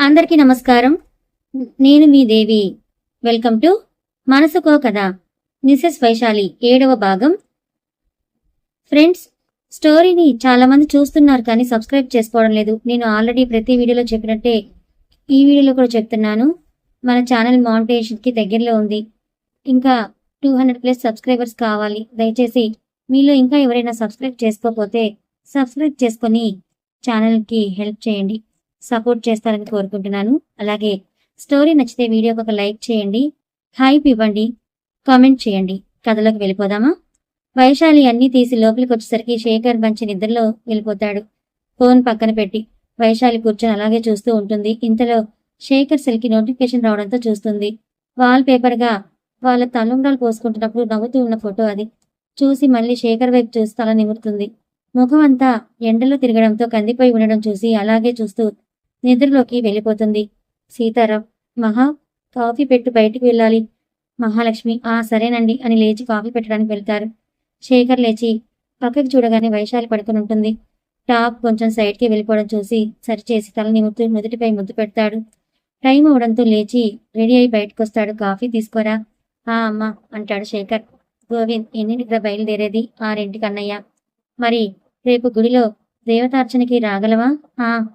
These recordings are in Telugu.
అందరికీ నమస్కారం. నేను మీ దేవి. వెల్కమ్ టు మనసుకో కథ. మిసెస్ వైశాలి 7వ భాగం. ఫ్రెండ్స్, స్టోరీని చాలా మంది చూస్తున్నారు కానీ సబ్స్క్రైబ్ చేసుకోవడం లేదు. నేను ఆల్రెడీ ప్రతి వీడియోలో చెప్పినట్టే ఈ వీడియోలో కూడా చెప్తున్నాను. మన ఛానల్ మానిటైజేషన్ కి దగ్గరలో ఉంది. ఇంకా 200+ సబ్స్క్రైబర్స్ కావాలి. దయచేసి మీలో ఇంకా ఎవరైనా సబ్స్క్రైబ్ చేసుకోకపోతే సబ్స్క్రైబ్ చేసుకొని ఛానల్కి హెల్ప్ చేయండి, సపోర్ట్ చేస్తారని కోరుకుంటున్నాను. అలాగే స్టోరీ నచ్చితే వీడియోకి ఒక లైక్ చేయండి, హైప్ ఇవ్వండి, కామెంట్ చేయండి. కథలోకి వెళ్ళిపోదామా? వైశాలి అన్నీ తీసి లోపలికి వచ్చేసరికి శేఖర్ మంచి నిద్రలో వెళ్ళిపోతాడు. ఫోన్ పక్కన పెట్టి వైశాలి కూర్చొని అలాగే చూస్తూ ఉంటుంది. ఇంతలో శేఖర్ సెల్కి నోటిఫికేషన్ రావడంతో చూస్తుంది. వాల్ పేపర్గా వాళ్ళ తలంబ్రాలు పోసుకుంటున్నప్పుడు నవ్వుతూ ఉన్న ఫోటో అది. చూసి మళ్ళీ శేఖర్ వైపు చూసి తల నిమురుతుంది. ముఖం అంతా ఎండలో తిరగడంతో కందిపోయి ఉండడం చూసి అలాగే చూస్తూ నిద్రలోకి వెళ్ళిపోతుంది. సీతారాం, మహా కాఫీ పెట్టు, బయటికి వెళ్ళాలి. మహాలక్ష్మి, సరేనండి అని లేచి కాఫీ పెట్టడానికి వెళ్తారు. శేఖర్ లేచి పక్కకి చూడగానే వైశాలి పడుకుని ఉంటుంది. టాప్ కొంచెం సైడ్కి వెళ్ళిపోవడం చూసి సరిచేసి తల నిమురుతూ నుదుటిపై ముద్దు పెడతాడు. టైం అవడంతో లేచి రెడీ అయి బయటకు వస్తాడు. కాఫీ తీసుకోరా? అమ్మా అంటాడు శేఖర్. గోవింద్, ఎన్నింటికి బయలుదేరేది? 6ంటికి అన్నయ్య. మరి రేపు గుడిలో దేవతార్చనకి రాగలవా?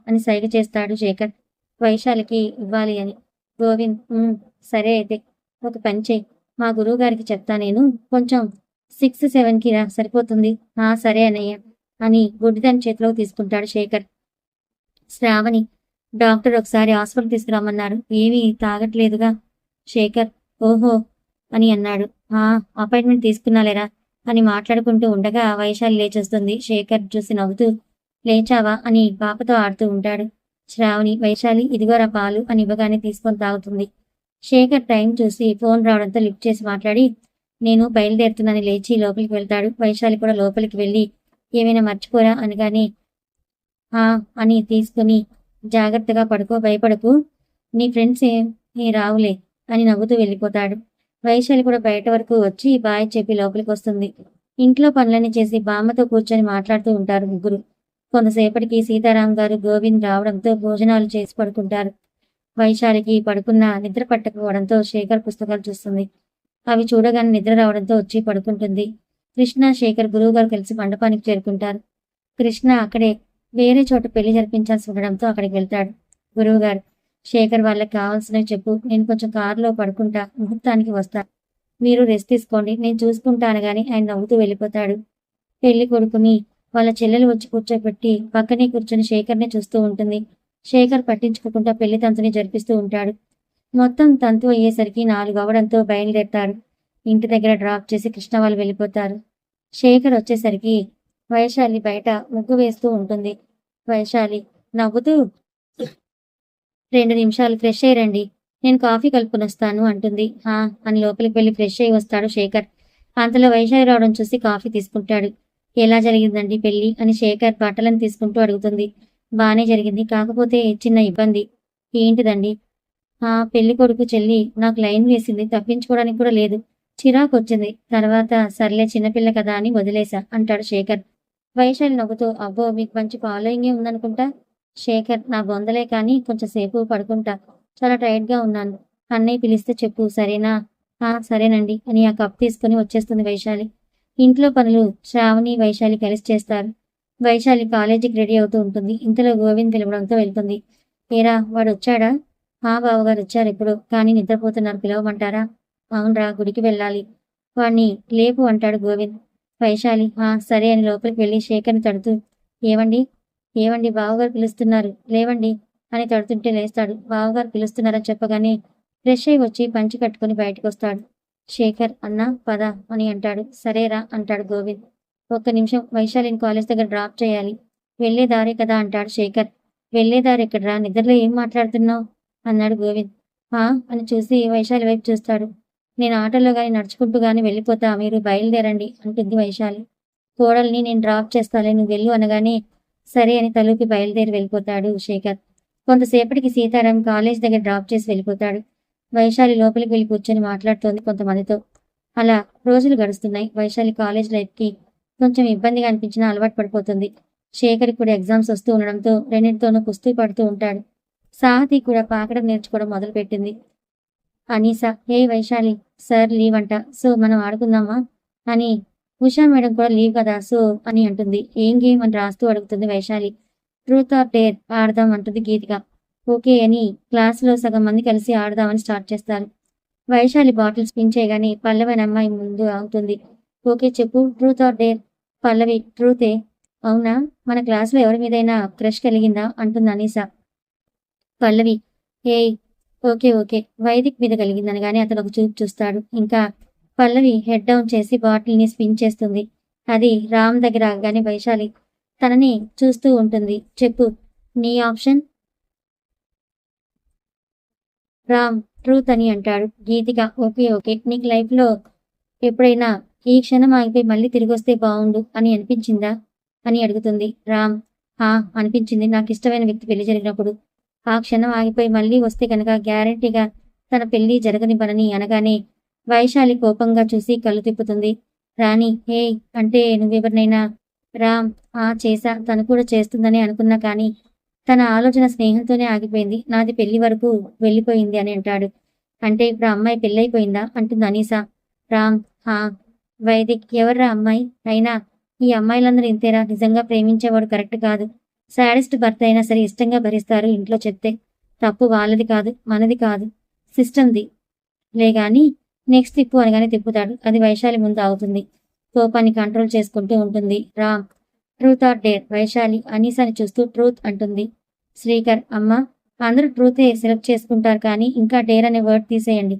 అని సైగ చేస్తాడు శేఖర్, వైశాలికి ఇవ్వాలి అని. గోవింద్, సరే అయితే ఒక పని చేయి, మా గురువు గారికి చెప్తా, నేను కొంచెం 6-7కి రా, సరిపోతుంది. సరే అన్నయ్య అని గుడ్డిదాని చేతిలో తీసుకుంటాడు శేఖర్. శ్రావణి, డాక్టర్ ఒకసారి హాస్పిటల్ తీసుకురామన్నారు, ఏమీ తాగట్లేదుగా. శేఖర్, ఓహో అని అన్నాడు. అపాయింట్మెంట్ తీసుకున్నాలేరా అని మాట్లాడుకుంటూ ఉండగా వైశాలి లేచొస్తుంది. శేఖర్ చూసి నవ్వుతూ, లేచావా అని పాపతో ఆడుతూ ఉంటాడు. శ్రావణి, వైశాలి ఇదిగోరా పాలు అని ఇవ్వగానే తీసుకొని తాగుతుంది. శేఖర్ టైం చూసి ఫోన్ రావడంతో లిఫ్ట్ చేసి మాట్లాడి, నేను బయలుదేరుతున్నానని లేచి లోపలికి వెళ్తాడు. వైశాలి కూడా లోపలికి వెళ్ళి ఏమైనా మర్చిపోరా అనగానే అని తీసుకుని, జాగ్రత్తగా పడుకో, భయపడకు, నీ ఫ్రెండ్స్ ఏ రావులే అని నవ్వుతూ వెళ్ళిపోతాడు. వైశాలి కూడా బయట వరకు వచ్చి బాయ్ చెప్పి లోపలికి వస్తుంది. ఇంట్లో పనులన్నీ చేసి బామ్మతో కూర్చొని మాట్లాడుతూ ఉంటారు ముగ్గురు. కొంతసేపటికి సీతారాం గారు, గోవింద్ రావడంతో భోజనాలు చేసి పడుకుంటారు. వైశాలికి పడుకున్న నిద్ర పట్టకపోవడంతో శేఖర్ పుస్తకాలు చూస్తుంది. అవి చూడగానే నిద్ర రావడంతో వచ్చి పడుకుంటుంది. కృష్ణ, శేఖర్ గురువుగారు కలిసి మండపానికి చేరుకుంటారు. కృష్ణ అక్కడే వేరే చోట పెళ్లి జరిపించాల్సి ఉండడంతో అక్కడికి వెళ్తాడు. గురువుగారు, శేఖర్ వాళ్ళకి కావాల్సినవి చెప్పు, నేను కొంచెం కారులో పడుకుంటా, ముహూర్తానికి వస్తా, మీరు రెస్ట్ తీసుకోండి, నేను చూసుకుంటా అనగానే ఆయన నవ్వుతూ వెళ్ళిపోతాడు. పెళ్లి కొడుకుని వాళ్ళ చెల్లెలు వచ్చి కూర్చోబెట్టి పక్కనే కూర్చొని శేఖర్నే చూస్తూ ఉంటుంది. శేఖర్ పట్టించుకోకుండా పెళ్లి తంతుని జరిపిస్తూ ఉంటాడు. మొత్తం తంతు అయ్యేసరికి 4 అవడంతో బయలుదేరతారు. ఇంటి దగ్గర డ్రాప్ చేసి కృష్ణ వాళ్ళు వెళ్ళిపోతారు. శేఖర్ వచ్చేసరికి వైశాలి బయట ముగ్గు వేస్తూ ఉంటుంది. వైశాలి నవ్వుతూ, 2 నిమిషాలు ఫ్రెష్ అయ్యండి, నేను కాఫీ కలుపుకొని వస్తాను అంటుంది. అని లోపలికి వెళ్ళి ఫ్రెష్ అయ్యి వస్తాడు శేఖర్. అంతలో వైశాలి రావడం చూసి కాఫీ తీసుకుంటాడు. ఎలా జరిగిందండి పెళ్లి అని శేఖర్ బట్టలను తీసుకుంటూ అడుగుతుంది. బానే జరిగింది, కాకపోతే చిన్న ఇబ్బంది. ఏంటిదండి? పెళ్లి కొడుకు చెల్లి నాకు లైన్ వేసింది, తప్పించుకోవడానికి కూడా లేదు, చిరాకు వచ్చింది. తర్వాత సర్లే చిన్నపిల్ల కదా అని వదిలేశా అంటాడు శేఖర్. వైశాలి నవ్వుతూ, అబ్బో మీకు మంచి ఫాలోయింగే ఉందనుకుంటా. శేఖర్, నా బొందలే కానీ కొంచెం సేపు పడుకుంటా, చాలా టైర్డ్గా ఉన్నాను, అన్నయ్య పిలిస్తే చెప్పు, సరేనా? సరేనండి అని ఆ కప్ తీసుకుని వచ్చేస్తుంది వైశాలి. ఇంట్లో పనులు శ్రావణి, వైశాలి కలిసి చేస్తారు. వైశాలి కాలేజీకి రెడీ అవుతూ ఉంటుంది. ఇంతలో గోవింద్ పిలవడంతో వెళ్తుంది. ఏరా, వాడు వచ్చాడా? బావగారు వచ్చారు ఇప్పుడు, కానీ నిద్రపోతున్నారు, పిలవమంటారా? అవునరా, గుడికి వెళ్ళాలి, వాడిని లేపు అంటాడు గోవింద్. వైశాలి సరే అని లోపలికి వెళ్ళి శేఖర్ని తడుతూ, ఏవండి ఏవండి బావగారు పిలుస్తున్నారు, లేవండి అని తడుతుంటే లేస్తాడు. బావగారు పిలుస్తున్నారని చెప్పగానే ఫ్రెష్ అయి వచ్చి పంచి కట్టుకుని బయటకు వస్తాడు. శేఖర్, అన్నా పద అని అంటాడు. సరేరా అంటాడు గోవింద్. ఒక్క నిమిషం, వైశాలిని కాలేజ్ దగ్గర డ్రాప్ చేయాలి, వెళ్లే దారే కదా అంటాడు శేఖర్. వెళ్లే దారి ఎక్కడరా, నిద్రలో ఏం మాట్లాడుతున్నావు అన్నాడు గోవింద్. అని చూసి వైశాలి వైపు చూస్తాడు. నేను ఆటోలో గాని నడుచుకుంటూ గాని వెళ్ళిపోతా, మీరు బయలుదేరండి అంటుంది వైశాలి. కోడల్ని నేను డ్రాప్ చేస్తాలే, నువ్వు వెళ్ళు అనగానే సరే అని తలూపి బయలుదేరి వెళ్ళిపోతాడు శేఖర్. కొంతసేపటికి సీతారాం కాలేజ్ దగ్గర డ్రాప్ చేసి వెళ్ళిపోతాడు. వైశాలి లోపలికి వెళ్ళి కూర్చొని మాట్లాడుతోంది కొంతమందితో. అలా రోజులు గడుస్తున్నాయి. వైశాలి కాలేజ్ లైఫ్కి కొంచెం ఇబ్బందిగా అనిపించినా అలవాటు పడిపోతుంది. శేఖర్ కూడా ఎగ్జామ్స్ వస్తూ ఉండడంతో రెండింటితోనూ కుస్తీ పడుతూ ఉంటాడు. సాహతి కూడా పాకడం నేర్చుకోవడం మొదలుపెట్టింది. అనీసా, హే వైశాలి, సార్ లీవ్ అంట, సో మనం ఆడుకుందామా అని. ఉషా మేడం కూడా లీవ్ కదా సో అని అంటుంది. ఏం గేమ్ అని రాస్తూ అడుగుతుంది వైశాలి. ట్రూత్ ఆర్ డేర్ ఆడదాం అంటుంది గీతిక. ఓకే అని క్లాసులో సగం మంది కలిసి ఆడదామని స్టార్ట్ చేస్తారు. వైశాలి బాటిల్ స్పిన్ చేయగానే పల్లవి అనే అమ్మాయి ముందు ఆగుతుంది. ఓకే చెప్పు, ట్రూత్ ఆర్ డేర్. పల్లవి, ట్రూతే. అవునా, మన క్లాసులో ఎవరి మీదైనా క్రష్ కలిగిందా అంటుంది అనీసా. పల్లవి, ఏయ్ ఓకే ఓకే, వైదిక్ మీద కలిగిందనగానే అతను ఒక చూపు చూస్తాడు. ఇంకా పల్లవి హెడ్ డౌన్ చేసి బాటిల్ని స్పిన్ చేస్తుంది. అది రామ్ దగ్గర ఆగగానే వైశాలి తనని చూస్తూ ఉంటుంది. చెప్పు, నీ ఆప్షన్. రామ్ ట్రూత్ అని అంటాడు. గీతిక, ఓకే ఓకే, నీకు లైఫ్లో ఎప్పుడైనా ఈ క్షణం ఆగిపోయి మళ్ళీ తిరిగి వస్తే బాగుండు అని అనిపించిందా అని అడుగుతుంది. రామ్, అనిపించింది. నాకు ఇష్టమైన వ్యక్తి పెళ్లి జరిగినప్పుడు ఆ క్షణం ఆగిపోయి మళ్ళీ వస్తే కనుక గ్యారంటీగా తన పెళ్లి జరగనివ్వనని అనగానే వైశాలి కోపంగా చూసి కళ్ళు తిప్పుతుంది. రాణి, హే అంటే నువ్వెవరినైనా. రామ్, చేశా, తను కూడా చేస్తుందని అనుకున్నా కానీ తన ఆలోచన స్నేహంతోనే ఆగిపోయింది. నాది పెళ్లి వరకు వెళ్ళిపోయింది అని అంటాడు. అంటే ఇప్పుడు అమ్మాయి పెళ్ళైపోయిందా అంటుంది అనీసా. రామ్, వైదిక్, ఎవర్రా అమ్మాయి? అయినా ఈ అమ్మాయిలందరూ ఇంతేరా, నిజంగా ప్రేమించేవాడు కరెక్ట్ కాదు. సాడెస్ట్ భర్త అయినా సరే ఇష్టంగా భరిస్తారు ఇంట్లో చెప్తే. తప్పు వాళ్ళది కాదు, మనది కాదు, సిస్టమ్ది. లేగాని నెక్స్ట్ తిప్పు అనగానే తిప్పుతాడు. అది వైశాలి ముందు అవుతుంది. కోపాన్ని కంట్రోల్ చేసుకుంటూ ఉంటుంది. Ram, truth or dare. Vaishali అనీసాని చూస్తూ ట్రూత్ అంటుంది. శ్రీకర్, అమ్మ, అందరూ ట్రూతే సెలెక్ట్ చేసుకుంటారు కానీ ఇంకా డేర్ అనే వర్డ్ తీసేయండి.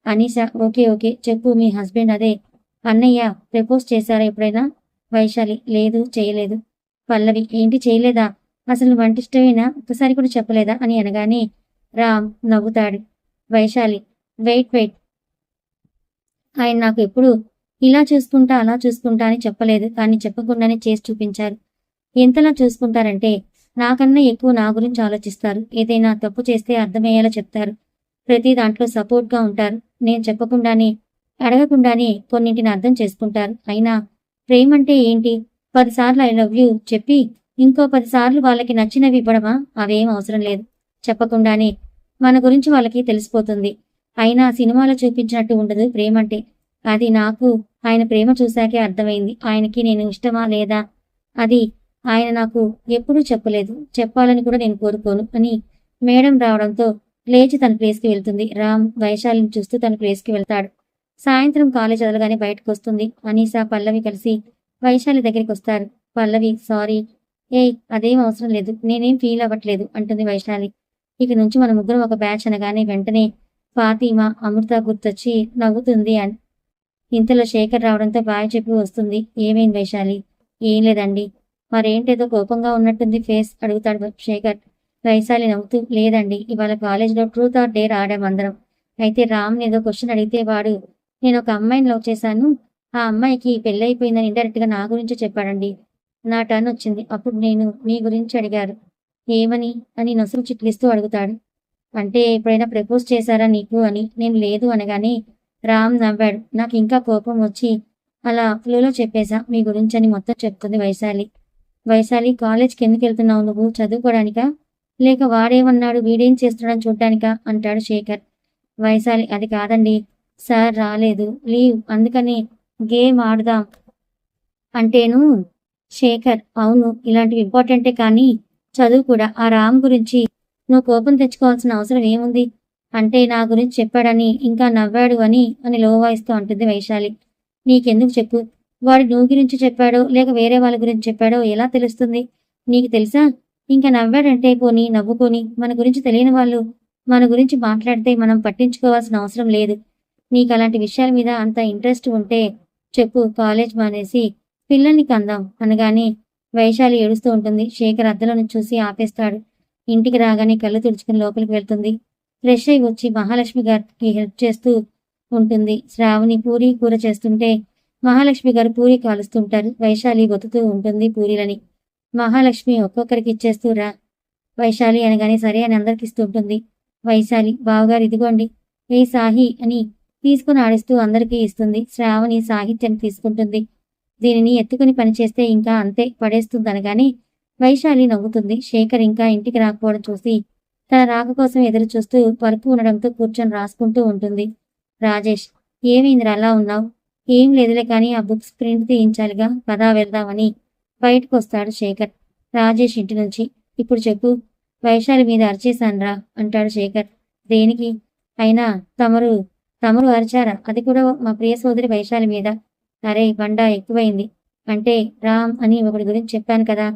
అనీషా, ఓకే ఓకే, చెప్పు, మీ హస్బెండ్ అదే అన్నయ్య ప్రపోజ్ చేశారా ఎప్పుడైనా? వైశాలి, లేదు, చేయలేదు. పల్లవి, ఏంటి చేయలేదా? అసలు వంటిష్టమేనా? ఒక్కసారి కూడా చెప్పలేదా అని అనగానే రామ్ నవ్వుతాడు. వైశాలి, వెయిట్, ఆయన నాకు ఎప్పుడు ఇలా చూసుకుంటా అలా చూసుకుంటా అని చెప్పలేదు, కానీ చెప్పకుండానే చేసి చూపించారు. ఎంతలా చూసుకుంటారంటే నాకన్నా ఎక్కువ నా గురించి ఆలోచిస్తారు. ఏదైనా తప్పు చేస్తే అర్థమయ్యేలా చెప్తారు. ప్రతి దాంట్లో సపోర్ట్గా ఉంటారు. నేను చెప్పకుండానే అడగకుండానే కొన్నింటిని అర్థం చేసుకుంటారు. అయినా ప్రేమంటే ఏంటి? 10 సార్లు ఐ లవ్ యూ చెప్పి ఇంకో 10 సార్లు వాళ్ళకి నచ్చినవి ఇవ్వడమా? అవేం అవసరం లేదు. చెప్పకుండానే మన గురించి వాళ్ళకి తెలిసిపోతుంది. అయినా సినిమాలో చూపించినట్టు ఉండదు ప్రేమంటే. అది నాకు ఆయన ప్రేమ చూశాకే అర్థమైంది. ఆయనకి నేను ఇష్టమా లేదా అది ఆయన నాకు ఎప్పుడూ చెప్పలేదు. చెప్పాలని కూడా నేను కోరుకోను అని మేడం రావడంతో లేచి తన ప్లేస్కి వెళ్తుంది. రామ్ వైశాలిని చూస్తూ తన ప్లేస్కి వెళ్తాడు. సాయంత్రం కాలేజ్ వదలగానే బయటకు వస్తుంది. అనీసా, పల్లవి కలిసి వైశాలి దగ్గరికి వస్తారు. పల్లవి, సారీ. అదేం అవసరం లేదు, నేనేం ఫీల్ అవ్వట్లేదు అంటుంది వైశాలి. ఇక నుంచి మన ముగ్గురం ఒక బ్యాచ్ అనగానే వెంటనే ఫాతిమా, అమృత గుర్తొచ్చి నవ్వుతుంది. అని ఇంతలో శేఖర్ రావడంతో బాయ్ చెప్పి వస్తుంది. ఏమైంది వైశాలి? ఏం లేదండి. మరేంటేదో కోపంగా ఉన్నట్టుంది ఫేస్ అడుగుతాడు శేఖర్. వైశాలి నవ్వుతూ, లేదండి, ఇవాళ కాలేజ్లో ట్రూత్ ఆర్ డేర్ ఆడాం అందరం. అయితే రామ్ని ఏదో క్వశ్చన్ అడిగితే వాడు నేను ఒక అమ్మాయిని లవ్ చేశాను, ఆ అమ్మాయికి పెళ్ళైపోయిందని ఇండైరెక్ట్గా నా గురించి చెప్పాడండి. నా టర్న్ వచ్చింది. అప్పుడు నేను మీ గురించి అడిగారు. ఏమని అని నొసలు చిట్లిస్తూ అడుగుతాడు. అంటే ఎప్పుడైనా ప్రపోజ్ చేశారా నీకు అని. నేను లేదు అనగానే రామ్ నవ్వాడు. నాకు ఇంకా కోపం వచ్చి అలా ఫ్లోలో చెప్పేశా మీ గురించి అని మొత్తం చెప్తుంది వైశాలి. వైశాలి, కాలేజ్కి ఎందుకు వెళ్తున్నావు నువ్వు? చదువుకోవడానికా లేక వాడేమన్నాడు వీడేం చేస్తున్నాడని చూడ్డానికా అంటాడు శేఖర్. వైశాలి, అది కాదండి, సార్ రాలేదు, లీవ్, అందుకని గేమ్ ఆడుదాం అంటేను. శేఖర్, అవును, ఇలాంటివి ఇంపార్టెంటే కానీ చదువు కూడా. ఆ రామ్ గురించి నువ్వు కోపం తెచ్చుకోవాల్సిన అవసరం ఏముంది? అంటే నా గురించి చెప్పాడని ఇంకా నవ్వాడు అని లో వాయిస్తూ అంటుంది వైశాలి. నీకెందుకు చెప్పు, వాడు నువ్వు గురించి చెప్పాడో లేక వేరే వాళ్ళ గురించి చెప్పాడో ఎలా తెలుస్తుంది? నీకు తెలుసా? ఇంకా నవ్వాడంటే పోనీ నవ్వుకొని, మన గురించి తెలియని వాళ్ళు మన గురించి మాట్లాడితే మనం పట్టించుకోవాల్సిన అవసరం లేదు. నీకు అలాంటి విషయాల మీద అంత ఇంట్రెస్ట్ ఉంటే చెప్పు, కాలేజ్ మానేసి పిల్లల్ని కందాం అనగానే వైశాలి ఏడుస్తూ ఉంటుంది. శేఖర్ అద్దలో నుంచి చూసి ఆపేస్తాడు. ఇంటికి రాగానే కళ్ళు తుడుచుకుని లోపలికి వెళ్తుంది. ఫ్రెష్ అయి వచ్చి మహాలక్ష్మి గారికి హెల్ప్ చేస్తూ ఉంటుంది. శ్రావణి పూరి కూర చేస్తుంటే మహాలక్ష్మి గారు పూరి కాలుస్తుంటారు. వైశాలి ఒత్తుతూ ఉంటుంది పూరీలని. మహాలక్ష్మి ఒక్కొక్కరికి ఇచ్చేస్తూ రా వైశాలి అనగానే సరే అని అందరికి ఇస్తూ ఉంటుంది. వైశాలి, బావగారు ఇదిగోండి, ఏ సాహి అని తీసుకుని ఆడిస్తూ అందరికీ ఇస్తుంది. శ్రావణి సాహిత్యం తీసుకుంటుంది. దీనిని ఎత్తుకుని పనిచేస్తే ఇంకా అంతే పడేస్తుంది అనగానే వైశాలి నవ్వుతుంది. శేఖర్ ఇంకా ఇంటికి రాకపోవడం చూసి తన రాక కోసం ఎదురు చూస్తూ వర్క్ ఉండడంతో కూర్చొని రాసుకుంటూ ఉంటుంది. రాజేష్, ఏమైందిరా అలా ఉన్నావు? ఏం లేదులే కానీ ఆ బుక్స్ ప్రింట్ తీయించాలిగా, పదా వెళ్దామని బయటకు వస్తాడు శేఖర్ రాజేష్ ఇంటి నుంచి. ఇప్పుడు చెప్పు, వైశాలి మీద అరిచేశాన్రా అంటాడు శేఖర్. దేనికి? అయినా తమరు తమరు అరిచారా? అది కూడా మా ప్రియ సోదరి వైశాలి మీద. అరే బండా ఎక్కువైంది. అంటే రామ్ అని ఒకడి గురించి చెప్పాను కదా.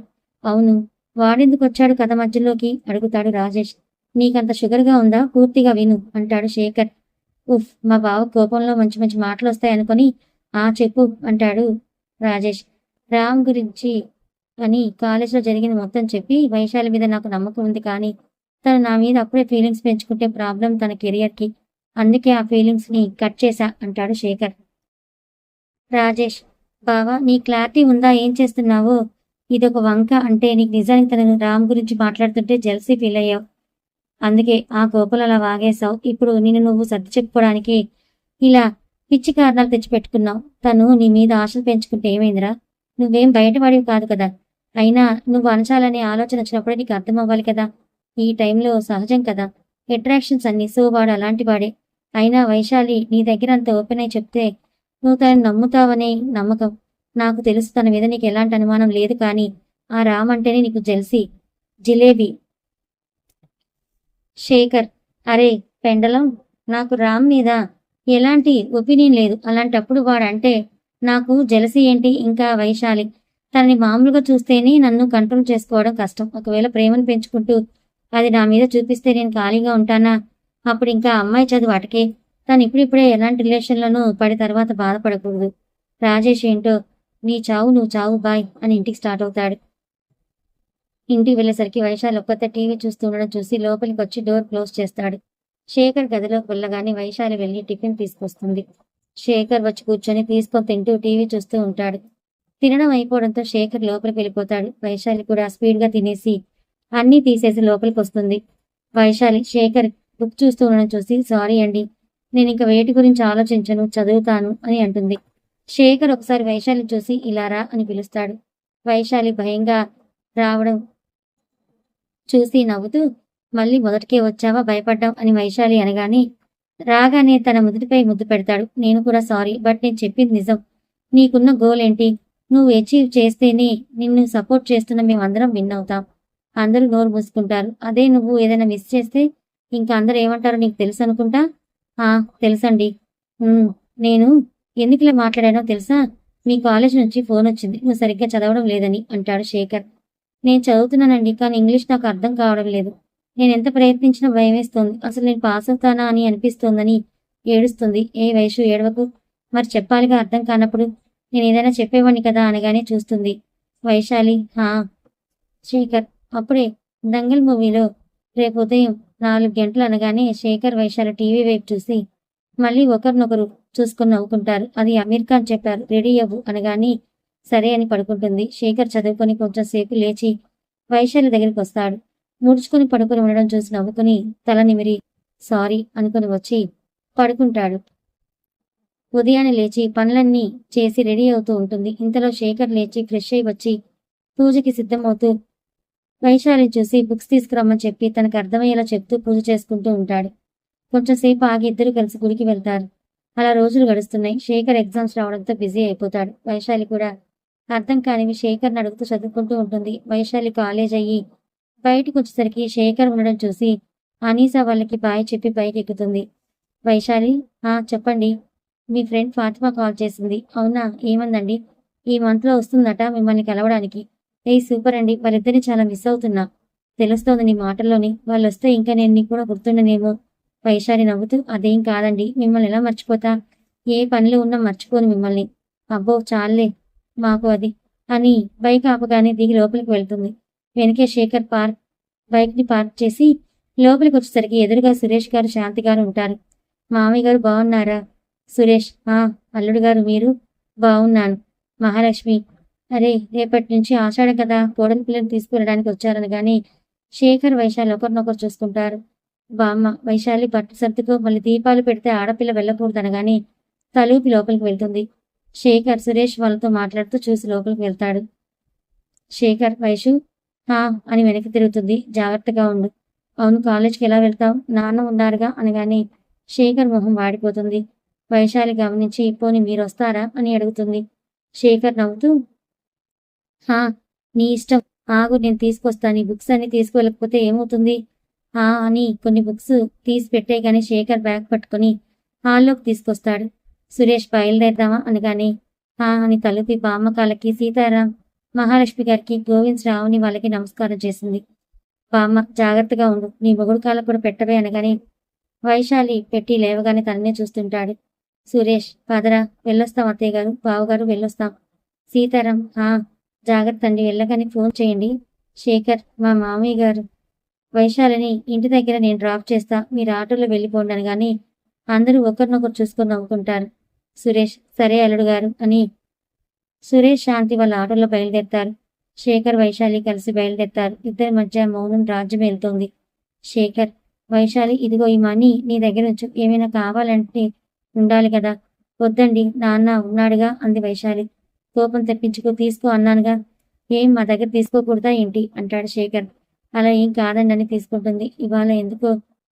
అవును, వాడెందుకు వచ్చాడు కథ మధ్యలోకి అడుగుతాడు రాజేష్. నీకంత షుగర్గా ఉందా? పూర్తిగా విను అంటాడు శేఖర్. ఉఫ్, మా బావ కోపంలో మంచి మంచి మాటలు వస్తాయనుకొని చెప్పు అంటాడు రాజేష్. రామ్ గురించి అని కాలేజ్లో జరిగింది మొత్తం చెప్పి, వైశాలి మీద నాకు నమ్మకం ఉంది కానీ తను నా మీద అప్పుడే ఫీలింగ్స్ పెంచుకుంటే ప్రాబ్లం తన కెరియర్కి. అందుకే ఆ ఫీలింగ్స్ని కట్ చేశా అంటాడు శేఖర్. రాజేష్, బావా నీ క్లారిటీ ఉందా? ఏం చేస్తున్నావో ఇదొక వంక అంటే నీకు నిజానికి తనను రామ్ గురించి మాట్లాడుతుంటే జెల్సీ ఫీల్ అయ్యావు. అందుకే ఆ కోపలు అలా వాగేశావు. ఇప్పుడు నిన్ను నువ్వు సర్ది చెప్పుకోవడానికి ఇలా పిచ్చి కారణాలు తెచ్చిపెట్టుకున్నావు. తను నీ మీద ఆశలు పెంచుకుంటే ఏమైందిరా? నువ్వేం బయటపడేవి కాదు కదా. అయినా నువ్వు అనచాలనే ఆలోచన వచ్చినప్పుడే నీకు అర్థం అవ్వాలి కదా. ఈ టైంలో సహజం కదా అట్రాక్షన్స్ అన్ని. సో వాడు అలాంటి వాడే. అయినా వైశాలి నీ దగ్గర అంత ఓపెన్ అయి చెప్తే నువ్వు తనని నమ్ముతావనే నమ్మకం నాకు తెలుసు. తన మీద నీకు ఎలాంటి అనుమానం లేదు కానీ ఆ రామ్ అంటేనే నీకు జెల్సీ. జిలేబీ. శేఖర్, అరే పెండలం, నాకు రామ్ మీద ఎలాంటి ఒపీనియన్ లేదు. అలాంటప్పుడు వాడంటే నాకు జెలసీ ఏంటి? ఇంకా వైశాలి తనని మామూలుగా చూస్తేనే నన్ను కంట్రోల్ చేసుకోవడం కష్టం. ఒకవేళ ప్రేమను పెంచుకుంటూ అది నా మీద చూపిస్తే నేను ఖాళీగా ఉంటానా? అప్పుడు ఇంకా అమ్మాయి చదువు అటకే. తను ఇప్పుడిప్పుడే ఎలాంటి రిలేషన్లోనూ పడి తర్వాత బాధపడకూడదు. రాజేష్ ఏంటో నీ చావు నువ్వు చావు బాయ్ అని ఇంటికి స్టార్ట్ అవుతాడు. ఇంటికి వెళ్ళేసరికి వైశాలి ఒక్కతే టీవీ చూస్తూ ఉండడం చూసి లోపలికి వచ్చి డోర్ క్లోజ్ చేస్తాడు. శేఖర్ గదిలోకి వెళ్ళగానే వైశాలి వెళ్ళి టిఫిన్ తీసుకొస్తుంది. శేఖర్ వచ్చి కూర్చొని తీసుకొని తింటూ టీవీ చూస్తూ ఉంటాడు. తినడం అయిపోవడంతో శేఖర్ లోపలికి వెళ్ళిపోతాడు. వైశాలి కూడా స్పీడ్గా తినేసి అన్నీ తీసేసి లోపలికి వస్తుంది. వైశాలి శేఖర్ బుక్ చూస్తూ ఉండడం చూసి, సారీ అండి, నేను ఇంకా వేటి గురించి ఆలోచించను, చదువుతాను అని అంటుంది. శేఖర్ ఒకసారి వైశాలి చూసి ఇలా రా అని పిలుస్తాడు. వైశాలి భయంగా రావడం చూసి నవ్వుతూ, మళ్ళీ మొదటికే వచ్చావా, భయపడ్డాం అని వైశాలి అనగానే రాగానే తన ముదుటిపై ముద్దు పెడతాడు. నేను కూడా సారీ, బట్ నేను చెప్పింది నిజం. నీకున్న గోల్ ఏంటి? నువ్వు అచీవ్ చేస్తేనే నిన్ను సపోర్ట్ చేస్తున్న మేమందరం విన్ అవుతాం. అందరూ నోరు మూసుకుంటారు. అదే నువ్వు ఏదైనా మిస్ చేస్తే ఇంకా అందరూ ఏమంటారో నీకు తెలుసు అనుకుంటా. తెలుసండి. నేను ఎందుకులా మాట్లాడానో తెలుసా? మీ కాలేజ్ నుంచి ఫోన్ వచ్చింది, నువ్వు సరిగ్గా చదవడం లేదని అంటాడు శేఖర్. నేను చదువుతున్నానండి, కానీ ఇంగ్లీష్ నాకు అర్థం కావడం లేదు. నేను ఎంత ప్రయత్నించినా భయమేస్తోంది. అసలు నేను పాస్ అవుతానా అని అనిపిస్తోందని ఏడుస్తుంది. ఏ వయసు ఏడవకు, మరి చెప్పాలిగా అర్థం కానప్పుడు. నేను ఏదైనా చెప్పేవాడిని కదా అనగానే చూస్తుంది వైశాలి. శేఖర్ అప్పుడే దంగల్ మూవీలో రేపు ఉదయం 4 గంటలు అనగానే శేఖర్ వైశాలి టీవీ వైపు చూసి మళ్ళీ ఒకరినొకరు చూసుకొని నవ్వుకుంటారు. అది అమీర్ ఖాన్ చెప్పారు, రెడీ అవ్వు అనగానే సరే అని పడుకుంటుంది. శేఖర్ చదువుకొని కొంచెం సేపు లేచి వైశాలి దగ్గరికి వస్తాడు. ముడుచుకుని పడుకుని ఉండడం చూసి నవ్వుకుని తల నిమిరి సారీ అనుకుని వచ్చి పడుకుంటాడు. ఉదయాన్నే లేచి పనులన్నీ చేసి రెడీ అవుతూ ఉంటుంది. ఇంతలో శేఖర్ లేచి ఫ్రెష్ అయి వచ్చి పూజకి సిద్ధమవుతూ వైశాలిని చూసి బుక్స్ తీసుకురమ్మని చెప్పి తనకు అర్థమయ్యేలా చెప్తూ పూజ చేసుకుంటూ ఉంటాడు. కొంచెం సేపు ఆగి ఇద్దరు కలిసి గుడికి వెళ్తారు. అలా రోజులు గడుస్తున్నాయి. శేఖర్ ఎగ్జామ్స్ రావడంతో బిజీ అయిపోతాడు. వైశాలి కూడా అర్థం కానివి శేఖర్ని అడుగుతూ చదువుకుంటూ ఉంటుంది. వైశాలి కాలేజ్ అయ్యి బయటకు వచ్చేసరికి శేఖర్ ఉండడం చూసి అనీసా వాళ్ళకి బాయ్ చెప్పి బైక్ ఎక్కుతుంది. వైశాలి, చెప్పండి, మీ ఫ్రెండ్ ఫాతిమా కాల్ చేసింది. అవునా, ఏమందండి? ఈ మంత్లో వస్తుందట మిమ్మల్ని కలవడానికి. సూపర్ అండి, వాళ్ళిద్దరిని చాలా మిస్ అవుతున్నా, తెలుస్తోంది నీ మాటల్లోని. వాళ్ళు వస్తే ఇంకా నేను నీకు కూడా గుర్తుండనేమో. వైశాలి నవ్వుతూ, అదేం కాదండి, మిమ్మల్ని ఎలా మర్చిపోతా? ఏ పనిలో ఉన్నా మర్చిపోను మిమ్మల్ని. అబ్బో చాలే మాకు అది అని బైక్ ఆపగానే దిగి లోపలికి వెళ్తుంది. వెనకే శేఖర్ బైక్ని పార్క్ చేసి లోపలికి వచ్చేసరికి ఎదురుగా సురేష్ గారు, శాంతి గారు ఉంటారు. మామయ్య గారు బాగున్నారా? సురేష్, అల్లుడు గారు మీరు? బాగున్నాను. మహాలక్ష్మి, అరే రేపటి నుంచి ఆషాఢం కదా, కోడలి పిల్లని తీసుకువెళ్ళడానికి వచ్చారనగానే శేఖర్ వైశాలి ఒకరినొకరు చూసుకుంటారు. బామ్మ, వైశాలి బట్ట సర్దుకో, మళ్ళీ దీపాలు పెడితే ఆడపిల్ల వెళ్ళకూడదనగానే తలూపి లోపలికి వెళ్తుంది. శేఖర్ సురేష్ వాళ్ళతో మాట్లాడుతూ చూసి లోపలికి వెళ్తాడు. శేఖర్, వైషు అని వెనక్కి తిరుగుతుంది. జాగ్రత్తగా ఉండు. అవును, కాలేజ్కి ఎలా వెళ్తావు? నాన్న ఉన్నారుగా అనగానే శేఖర్ మొహం వాడిపోతుంది. వైశాలి గమనించి పోనీ మీరొస్తారా అని అడుగుతుంది. శేఖర్ నవ్వుతూ హా, నీ ఇష్టం. ఆగు, నేను తీసుకొస్తాను. ఈ బుక్స్ అన్ని తీసుకువెళ్ళకపోతే ఏమవుతుంది? అని కొన్ని బుక్స్ తీసి పెట్టేయగానే శేఖర్ బ్యాగ్ పట్టుకుని హాల్లోకి తీసుకొస్తాడు. సురేష్ బయలుదేరదామా అనగానే అని తలుపి బామ్మ కాళ్ళకి సీతారాం, మహాలక్ష్మి గారికి, గోవింద్, శ్రావణి వాళ్ళకి నమస్కారం చేసింది. బామ్మ జాగ్రత్తగా ఉండు, నీ మొగుడు కాళ్ళకు కూడా పెట్టవే అనగానే వైశాలి పెట్టి లేవగానే తననే చూస్తుంటాడు. సురేష్ పదరా, వెళ్ళొస్తాం అత్తయ్య గారు, బావగారు వెళ్ళొస్తాం. సీతారాం జాగ్రత్త అండి, వెళ్ళగానే ఫోన్ చేయండి. శేఖర్ మా మామయ్య గారు వైశాలిని ఇంటి దగ్గర నేను డ్రాప్ చేస్తా, మీరు ఆటోలో వెళ్ళిపోండి అనగానే అందరూ ఒకరినొకరు చూసుకొని నవ్వుకుంటారు. సురేష్ సరే అల్లుడు గారు అని సురేష్ శాంతి వాళ్ళ ఆటోలో బయలుదేరతారు. శేఖర్ వైశాలి కలిసి బయలుదేరతారు. ఇద్దరి మధ్య మౌనం రాజ్యం వెళ్తోంది. శేఖర్ వైశాలి ఇదిగో ఈ మనీ నీ దగ్గర ఉంచు, ఏమైనా కావాలంటే ఉండాలి కదా. వద్దండి, నాన్న ఉన్నాడుగా అంది వైశాలి. కోపం తెప్పించుకో, తీసుకో అన్నానుగా. ఏం మా దగ్గర తీసుకోకూడదా ఏంటి అంటాడు శేఖర్. అలా ఏం కాదండి అని తీసుకుంటుంది. ఇవాళ ఎందుకో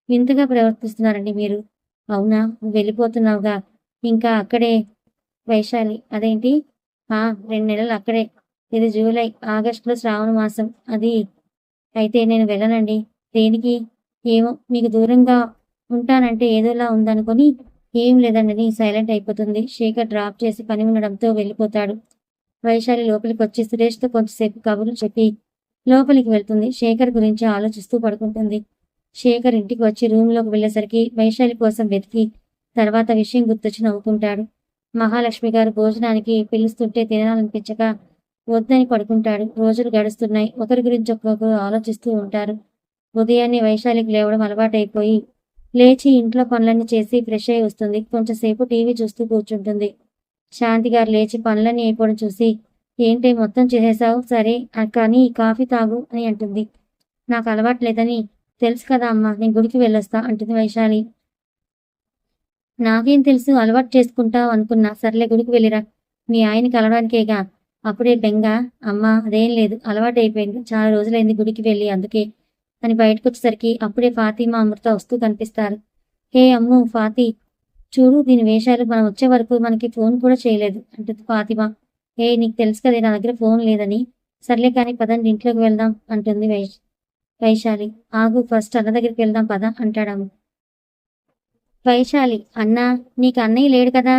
వింతగా ప్రవర్తిస్తున్నారండి మీరు. అవునా, నువ్వు వెళ్ళిపోతున్నావుగా, ఇంకా అక్కడే. వైశాలి అదేంటి? 2 నెలలు అక్కడే. ఇది జూలై, ఆగస్టులో శ్రావణ మాసం. అది అయితే నేను వెళ్ళనండి. దేనికి? ఏమో, మీకు దూరంగా ఉంటానంటే ఏదోలా ఉందనుకొని. ఏం లేదండి సైలెంట్ అయిపోతుంది. శేఖర్ డ్రాప్ చేసి పని ఉండడంతో వెళ్ళిపోతాడు. వైశాలి లోపలికి వచ్చి సురేష్తో కొంచెంసేపు కబుర్లు చెప్పి లోపలికి వెళ్తుంది. శేఖర్ గురించి ఆలోచిస్తూ పడుకుంటుంది. శేఖర్ ఇంటికి వచ్చి రూమ్లోకి వెళ్ళేసరికి వైశాలి కోసం వెతికి తర్వాత విషయం గుర్తొచ్చి నవ్వుకుంటాడు. మహాలక్ష్మి గారు భోజనానికి పిలుస్తుంటే తినాలనిపించక వద్దని పడుకుంటాడు. రోజులు గడుస్తున్నాయి. ఒకరి గురించి ఒక్కొక్కరు ఆలోచిస్తూ ఉంటారు. ఉదయాన్నే వైశాలికి లేవడం అలవాటైపోయి లేచి ఇంట్లో పనులన్నీ చేసి ఫ్రెష్ అయి వస్తుంది. కొంచెంసేపు టీవీ చూస్తూ కూర్చుంటుంది. శాంతి గారు లేచి పనులన్నీ అయిపోవడం చూసి ఏంటి మొత్తం చేసేసావు, సరే కానీ కాఫీ తాగు అని అంటుంది. నాకు అలవాటు లేదని తెలుసు కదా అమ్మా, నేను గుడికి వెళ్ళొస్తా అంటుంది వైశాలి. నాకేం తెలుసు, అలవాటు చేసుకుంటావు అనుకున్నా. సర్లే గుడికి వెళ్ళిరా, మీ ఆయనకి కలవడానికేగా. అప్పుడే బెంగ. అమ్మా అదేం లేదు, అలవాటు అయిపోయింది, చాలా రోజులైంది గుడికి వెళ్ళి, అందుకే అని బయటకు వచ్చేసరికి అప్పుడే ఫాతిమా అమృత వస్తూ కనిపిస్తారు. హే అమ్ము ఫాతి, చూడు దీని వేషాలు, మనం వచ్చే వరకు మనకి ఫోన్ కూడా చేయలేదు అంటుంది ఫాతిమా. నీకు తెలుసు కదే నా దగ్గర ఫోన్ లేదని. సర్లే కానీ పదండి ఇంట్లోకి వెళ్దాం అంటుంది వైశాలి. ఆగు, ఫస్ట్ అన్న దగ్గరికి వెళ్దాం పద అంటాడమ్మ. వైశాలి అన్నా, నీకు అన్నయ్య లేడు కదా.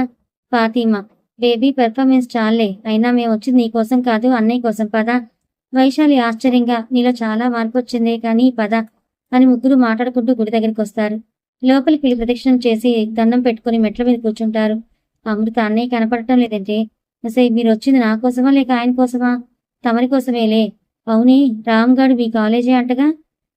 ఫాతిమా బేబీ పెర్ఫార్మెన్స్ చాలే, అయినా మేము వచ్చింది నీకోసం కాదు అన్నయ్య కోసం, పద. వైశాలి ఆశ్చర్యంగా నీలో చాలా మార్పు వచ్చిందే కానీ పద అని ముగ్గురు మాట్లాడుకుంటూ గుడి దగ్గరికి వస్తారు. లోపలికి వెళ్ళి ప్రదక్షిణం చేసి దండం పెట్టుకుని మెట్ల మీద కూర్చుంటారు. అమృత అన్నయ్య కనపడటం లేదంటే. అసలు మీరు వచ్చింది నా కోసమా లేక ఆయన కోసమా? తమరి కోసమేలే. అవునే, రామ్గాడు మీ కాలేజీ అంటగా.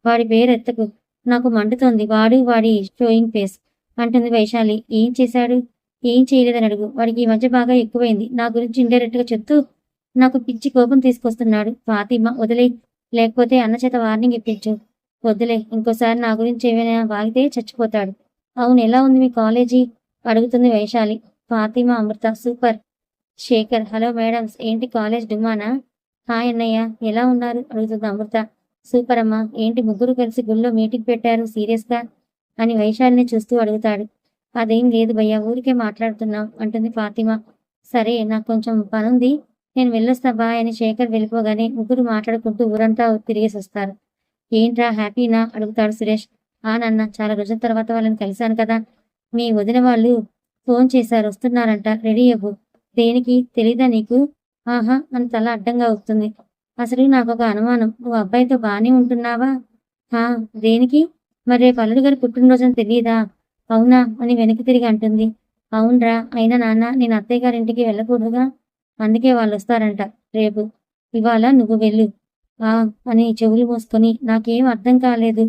వాడి పేరు ఎత్తకు, నాకు మండుతోంది. వాడి షోయింగ్ ఫేస్ అంటుంది వైశాలి. ఏం చేశాడు? ఏం చేయలేదని అడుగు. వాడికి ఈ మధ్య బాగా ఎక్కువైంది. నా గురించి ఇండైరెక్ట్ గా చెప్తూ నాకు పిచ్చి కోపం తీసుకొస్తున్నాడు. ఫాతిమా వదిలే, లేకపోతే అన్న చేత వార్నింగ్ ఇప్పించు. వద్దులే, ఇంకోసారి నా గురించి ఏమైనా వాగితే చచ్చిపోతాడు. అవును, ఎలా ఉంది మీ కాలేజీ అడుగుతుంది వైశాలి. ఫాతిమా అమృత సూపర్. శేఖర్ హలో మేడమ్స్, ఏంటి కాలేజ్ డుమానా? హాయ్ అన్నయ్య, ఎలా ఉన్నారు అడుగుతుంది అమృత. సూపర్ అమ్మా. ఏంటి ముగ్గురు కలిసి గుళ్ళో మీటింగ్ పెట్టారు సీరియస్ గా అని వైశాలిని చూస్తూ అడుగుతాడు. అదేం లేదు భయ్యా, ఊరికే మాట్లాడుతున్నాం అంటుంది ఫాతిమా. సరే, నాకు కొంచెం పనుంది, నేను వెళ్ళొస్తా బాయ్ అని శేఖర్ వెళ్ళిపోగానే ముగ్గురు మాట్లాడుకుంటూ ఊరంతా తిరిగేసి వస్తారు. ఏంట్రా హ్యాపీనా అడుగుతాడు సురేష్. నాన్న, చాలా రోజుల తర్వాత వాళ్ళని కలిశాను కదా. మీ వదిన వాళ్ళు ఫోన్ చేశారు, వస్తున్నారంట, రెడీ అవ్వు. దేనికి? తెలీదా నీకు? అని తల అడ్డంగా వస్తుంది. అసలు నాకు ఒక అనుమానం, నువ్వు అబ్బాయితో బాగానే ఉంటున్నావా? దేనికి? మరి రేపు అల్లుడు గారి పుట్టినరోజుని తెలియదా? అవునా అని వెనక్కి తిరిగి అంటుంది. అవునరా, అయినా నాన్న నేను అత్తయ్య గారింటికి వెళ్ళకూడదుగా, అందుకే వాళ్ళు వస్తారంట రేపు. ఇవాళ నువ్వు వెళ్ళు అని చెవులు మూసుకొని నాకేం అర్థం కాలేదు.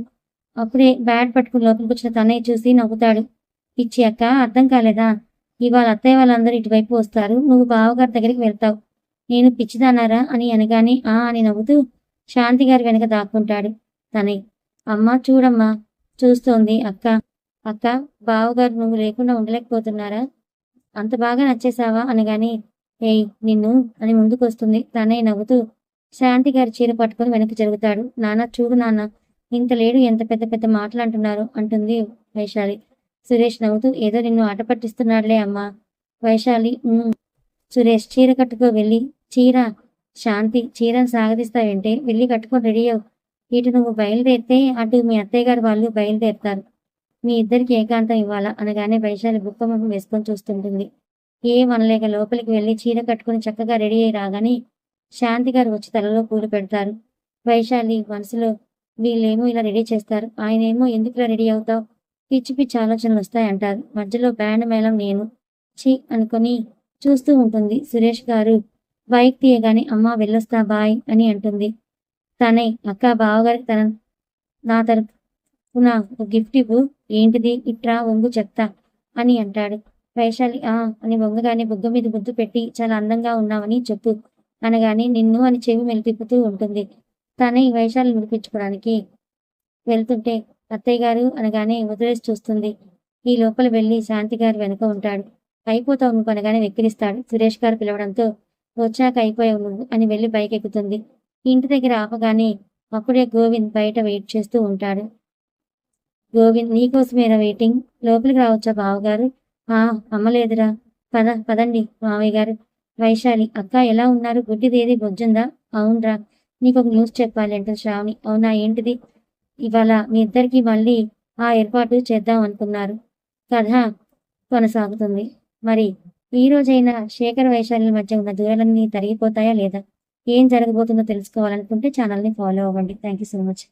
అప్పుడే బ్యాట్ పట్టుకుని లోపలికి వచ్చిన తనయ్య చూసి నవ్వుతాడు. ఇచ్చి అక్క, అర్థం కాలేదా? ఇవాళ అత్తయ్య వాళ్ళందరూ ఇటువైపు వస్తారు, నువ్వు బావగారి దగ్గరికి వెళ్తావు. నేను పిచ్చిదానారా అని అనగానే అని నవ్వుతూ శాంతి గారి వెనక దాక్కుంటాడు తనయ్య. అమ్మా చూడమ్మా, చూస్తోంది అక్క. అక్క, బావగారు నువ్వు లేకుండా ఉండలేకపోతున్నారా? అంత బాగా నచ్చేసావా అనగానే నిన్ను అని ముందుకు వస్తుంది. తనయ్య నవ్వుతూ శాంతి గారి చీర పట్టుకుని వెనక్కి జరుగుతాడు. నాన్న చూడు నాన్న, ఇంత లేడు ఎంత పెద్ద పెద్ద మాటలు అంటున్నారు అంటుంది వైశాలి. సురేష్ నవ్వుతూ ఏదో నిన్ను ఆట పట్టిస్తున్నాడులే అమ్మా. వైశాలి సురేష్ చీర కట్టుకో వెళ్ళి. చీర? శాంతి చీరను సాగదీస్తావేంటే? వెళ్ళి కట్టుకొని రెడీ అవ్వు. ఇటు నువ్వు బయలుదేరితే అటు మీ అత్తయ్య గారు వాళ్ళు బయలుదేరుతారు. మీ ఇద్దరికి ఏకాంతం ఇవ్వాలా అనగానే వైశాలి బుక్కముఖం వేసుకొని చూస్తుంటుంది. ఏం అనలేక లోపలికి వెళ్ళి చీర కట్టుకుని చక్కగా రెడీ అయి రాగానే శాంతి గారు వచ్చి తలలో పూలు పెడతారు. వైశాలి మనసులో వీళ్ళేమో ఇలా రెడీ చేస్తారు, ఆయనేమో ఎందుకులా రెడీ అవుతావు, పిచ్చి పిచ్చి ఆలోచనలు వస్తాయంటారు. మధ్యలో బ్యాండ్ మేళం నేను ఛీ అనుకొని చూస్తూ ఉంటుంది. సురేష్ గారు బైక్ తీయగానే అమ్మ వెళ్ళొస్తా బాయ్ అని అంటుంది. తనే అక్క బావగారికి నా తరపున ఒక గిఫ్ట్ ఇవ్వు. ఏంటిది? ఇట్రా వంగు చెప్తా అని అంటాడు. వైశాలి అని వంగగానే బుగ్గ మీద ముద్దు పెట్టి చాలా అందంగా ఉన్నావని చెప్పు అనగానే నిన్ను అని చెవి మెలితిప్పుతూ ఉంటుంది. తనే వైశాలి విడిపించుకోవడానికి వెళ్తుంటే అత్తయ్య గారు అనగానే వదిలేసి చూస్తుంది. ఈ లోపల వెళ్ళి శాంతి గారు వెనుక ఉంటాడు. అయిపోతావు నువ్వు అనగానే వెక్కిరిస్తాడు. సురేష్ గారు పిలవడంతో వచ్చాక అయిపోయావు నువ్వు అని వెళ్ళి బైక్ ఎక్కుతుంది. ఇంటి దగ్గర ఆపగానే అప్పుడే గోవింద్ బయట వెయిట్ చేస్తూ ఉంటాడు. గోవింద్ నీకోసమేరా వెయిటింగ్, లోపలికి రావచ్చా బావగారు? అమ్మలేదురా, పదండి మావయ్య గారు. వైశాలి అక్క ఎలా ఉన్నారు, గుడ్డిదేది బొజ్జుందా? అవునరా, నీకు ఒక న్యూస్ చెప్పాలి అంటుంది శ్రావణి. అవునా, ఏంటిది? ఇవాళ మీ ఇద్దరికి మళ్ళీ ఆ ఏర్పాటు చేద్దాం అనుకున్నారు. కథ కొనసాగుతుంది. మరి ఈ రోజైనా శేఖర్ వైశాలి మధ్య ఉన్న దూరాలన్నీ తరిగిపోతాయా లేదా? ఏం జరగబోతుందో తెలుసుకోవాలనుకుంటే ఛానల్ని ఫాలో అవ్వండి. Thank you so much.